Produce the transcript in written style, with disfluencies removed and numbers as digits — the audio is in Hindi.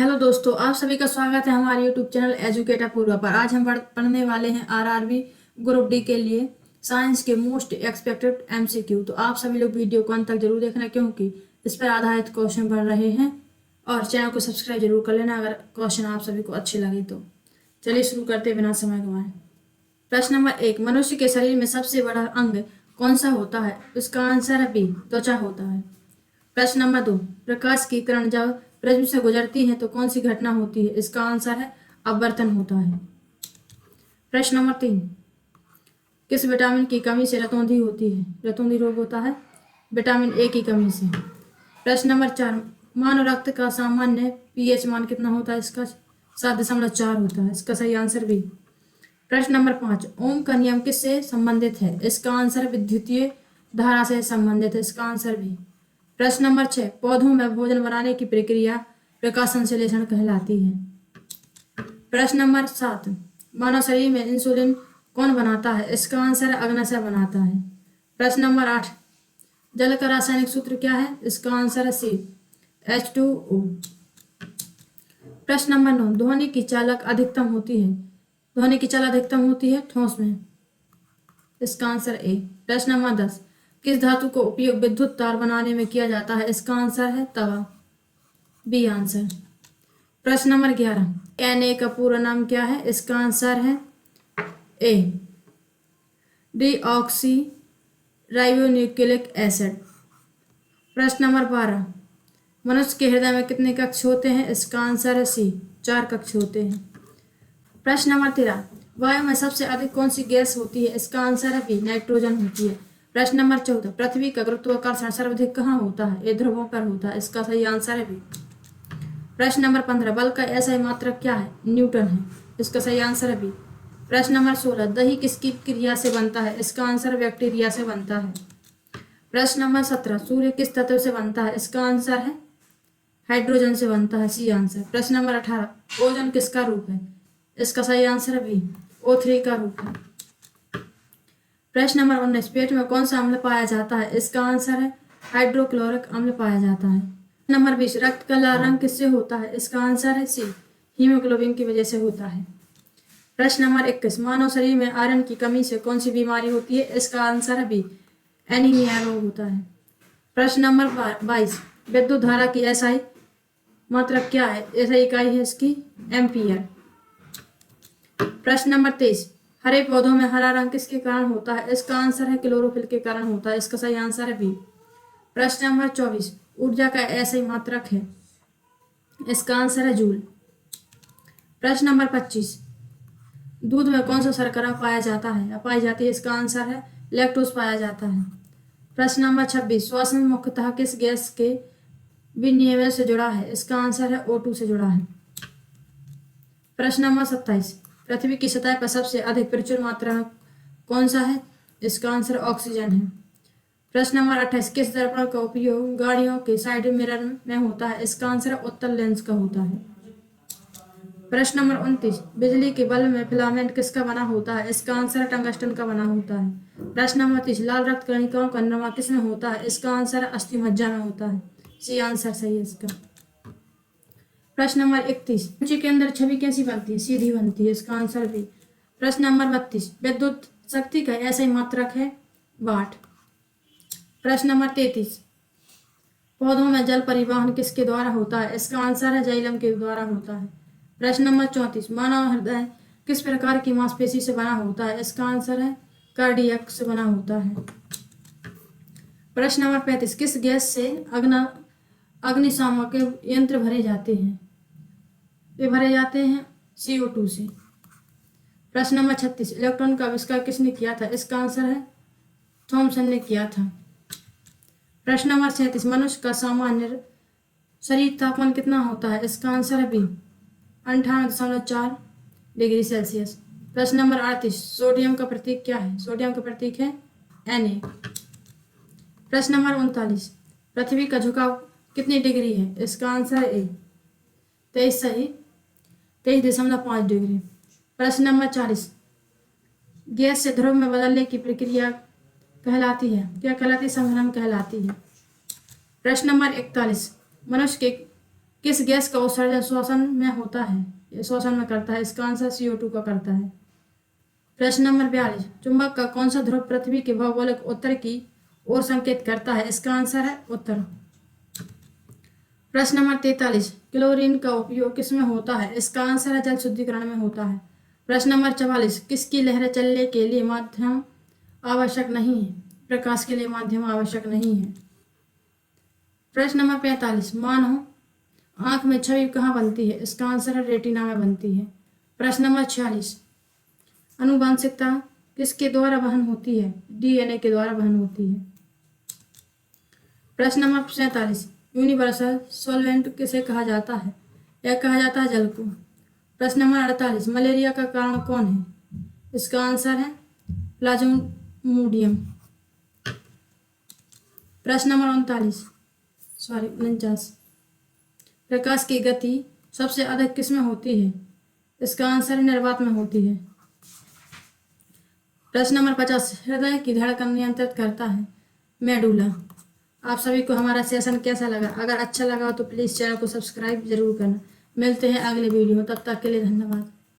हेलो दोस्तों, आप सभी का स्वागत है हमारे यूट्यूब चैनल एजुकेटर पूर्वा पर। आज हम पढ़ने वाले हैं आरआरबी ग्रुप डी के लिए साइंस के मोस्ट एक्सपेक्टेड एमसीक्यू। तो आप सभी लोग वीडियो को अंत तक जरूर देखना, क्योंकि इस पर आधारित क्वेश्चन बन रहे हैं। और चैनल को सब्सक्राइब जरूर कर लेना अगर क्वेश्चन आप सभी को अच्छे लगे तो। चलिए शुरू करते बिना समय गंवाए। प्रश्न नंबर 1, मनुष्य के शरीर में सबसे बड़ा अंग कौन सा होता है? इसका आंसर है बी, त्वचा होता है। प्रश्न नंबर 2, प्रकाश की किरण जब प्रिज्म से गुजरती है तो कौन सी घटना होती है? इसका आंसर है अपवर्तन होता है। प्रश्न नंबर 3, किस विटामिन की कमी से रतौंधी होती है? रतौंधी रोग होता है विटामिन ए की कमी से। प्रश्न नंबर 4, मानव रक्त का सामान्य पीएच मान कितना होता है? इसका 7.4 होता है। इसका सही आंसर बी। प्रश्न नंबर 5, ओम का नियम किससे संबंधित है? इसका आंसर विद्युतीय धारा से संबंधित है। इसका आंसर बी। प्रश्न नंबर 6, पौधों में भोजन बनाने की प्रक्रिया प्रकाश संश्लेषण कहलाती है। प्रश्न नंबर 7, मानव शरीर में इंसुलिन कौन बनाता है? इसका आंसर अग्न्याशय बनाता है। प्रश्न नंबर 8, जल का रासायनिक सूत्र क्या है? इसका आंसर है सी, H2O। प्रश्न नंबर 9, ध्वनि की चालक अधिकतम होती है। ध्वनि की चालक अधिकतम होती है ठोस में। इसका आंसर ए। प्रश्न नंबर 10, किस धातु का उपयोग विद्युत तार बनाने में किया जाता है? इसका आंसर है तवा, बी आंसर। प्रश्न नंबर 11, Na का पूरा नाम क्या है? इसका आंसर है ए, डीऑक्सी राइबोन्यूक्लिक एसिड। प्रश्न नंबर 12, मनुष्य के हृदय में कितने कक्ष होते हैं? इसका आंसर है सी, 4 कक्ष होते हैं। प्रश्न नंबर 13, वायु में सबसे अधिक कौन सी गैस होती है? इसका आंसर है बी, नाइट्रोजन होती है। प्रश्न नंबर 14, पृथ्वी का गुरुत्वाकर्षण सर्वाधिक कहाँ होता है? ये ध्रुवों पर होता है। इसका सही आंसर है बी। प्रश्न नंबर 15, बल का ऐसा मात्रक क्या है? न्यूटन है। इसका सही आंसर है बी। प्रश्न नंबर 16, दही किसकी क्रिया से बनता है? इसका आंसर बैक्टीरिया से बनता है। प्रश्न नंबर 17, सूर्य किस तत्व से बनता है? इसका आंसर है हाइड्रोजन से बनता है, सी आंसर। प्रश्न नंबर 18, ओजोन किसका रूप है? इसका सही आंसर है बी, O3 का रूप है। प्रश्न नंबर 19, पेट में कौन सा अम्ल पाया जाता है? इसका आंसर है हाइड्रोक्लोरिक अम्ल पाया जाता है। नंबर 20, रक्त का लाल रंग किससे होता है? इसका आंसर है सी, हीमोग्लोबिन की वजह से होता है। प्रश्न नंबर 21, मानव शरीर में आयरन की कमी से कौन सी बीमारी होती है? इसका आंसर है बी, एनीमिया रोग होता है। प्रश्न नंबर 22, विद्युत धारा की एसआई मात्रक क्या है? एसआई इकाई है इसकी एम्पियर। प्रश्न नंबर 23, हरे पौधों में हरा रंग किसके कारण होता है? इसका आंसर है क्लोरोफिल के कारण होता है। इसका सही आंसर है बी। प्रश्न नंबर 24, ऊर्जा का ऐसे मात्रक है? इसका आंसर है जूल। प्रश्न नंबर 25, दूध में कौन सा शर्करा पाया जाता है या पाई जाती है? इसका आंसर है लैक्टोज पाया जाता है। प्रश्न नंबर 26, श्वसन मुख्यतः किस गैस के विनिमय से जुड़ा है? इसका आंसर है O2 से जुड़ा है। प्रश्न नंबर 27, पृथ्वी की सतह पर सबसे अधिक प्रचुर मात्रा में कौन सा है? इसका आंसर ऑक्सीजन है। प्रश्न नंबर 28, किस दर्पण का उपयोग गाड़ियों के साइड मिरर में होता है? इसका आंसर उत्तल लेंस का होता है। प्रश्न नंबर 29, बिजली के बल्ब में फिलामेंट किसका बना होता है? इसका आंसर टंगस्टन का बना होता है। प्रश्न नंबर 30, लाल रक्त कणिकाओं का निर्माण किस में होता है? इसका आंसर अस्थि मज्जा में होता है, सी आंसर सही है इसका। प्रश्न नंबर 31, मनुष्य के अंदर छवि कैसी बनती है? सीधी बनती है। इसका आंसर बी। प्रश्न नंबर 32, विद्युत शक्ति का ऐसा ही मात्रक है वाट। प्रश्न नंबर 33, पौधों में जल परिवहन किसके द्वारा होता है? इसका आंसर है जाइलम के द्वारा होता है। प्रश्न नंबर 34, मानव हृदय किस प्रकार की मांसपेशी से बना होता है? इसका आंसर है कार्डियक से बना होता है। प्रश्न नंबर 35, किस गैस से अग्निशामक यंत्र भरे जाते हैं? वे भरे जाते हैं CO2 से। प्रश्न नंबर 36, इलेक्ट्रॉन का आविष्कार किसने किया था? इसका आंसर है थॉमसन ने किया था। प्रश्न नंबर 37, मनुष्य का सामान्य शरीर तापमान कितना होता है? इसका आंसर है बी, 98.4 डिग्री सेल्सियस। प्रश्न नंबर 38, सोडियम का प्रतीक क्या है? सोडियम का प्रतीक है Na। प्रश्न नंबर 39, पृथ्वी का झुकाव कितनी डिग्री है? इसका आंसर है ए, 23 सही 23.5 डिग्री। प्रश्न नंबर 40, गैस से ध्रुव में बदलने की प्रक्रिया कहलाती है? क्या कहलाती है? संघनन कहलाती है। प्रश्न नंबर 41, मनुष्य के किस गैस का उत्सर्जन श्वसन में होता है? ये श्वसन में करता है, इसका आंसर CO2 का करता है। प्रश्न नंबर 42, चुंबक का कौन सा ध्रुव पृथ्वी के भौगोलिक उत्तर की ओर संकेत करता है? इसका आंसर है उत्तर। प्रश्न नंबर 43, क्लोरीन का उपयोग किसमें होता है? इसका आंसर है जल शुद्धिकरण में होता है। प्रश्न नंबर 44, किसकी लहरें चलने के लिए माध्यम आवश्यक नहीं है? प्रकाश के लिए माध्यम आवश्यक नहीं है। प्रश्न नंबर 45, मानव आंख में छवि कहाँ बनती है? इसका आंसर है रेटिना में बनती है। प्रश्न नंबर 46, आनुवंशिकता किसके द्वारा वहन होती है? DNA के द्वारा वहन होती है। प्रश्न नंबर 47, यूनिवर्सल सॉल्वेंट किसे कहा जाता है? यह कहा जाता है जल को। प्रश्न नंबर 48, मलेरिया का कारण कौन है? इसका आंसर है प्लाज्मोडियम। प्रश्न नंबर 49, प्रकाश की गति सबसे अधिक किस में होती है? इसका आंसर है निर्वात में होती है। प्रश्न नंबर 50, हृदय की धड़कन नियंत्रित करता है मेडुला। आप सभी को हमारा सेशन कैसा लगा? अगर अच्छा लगा तो प्लीज़ चैनल को सब्सक्राइब जरूर करना। मिलते हैं अगले वीडियो में, तब तक के लिए धन्यवाद।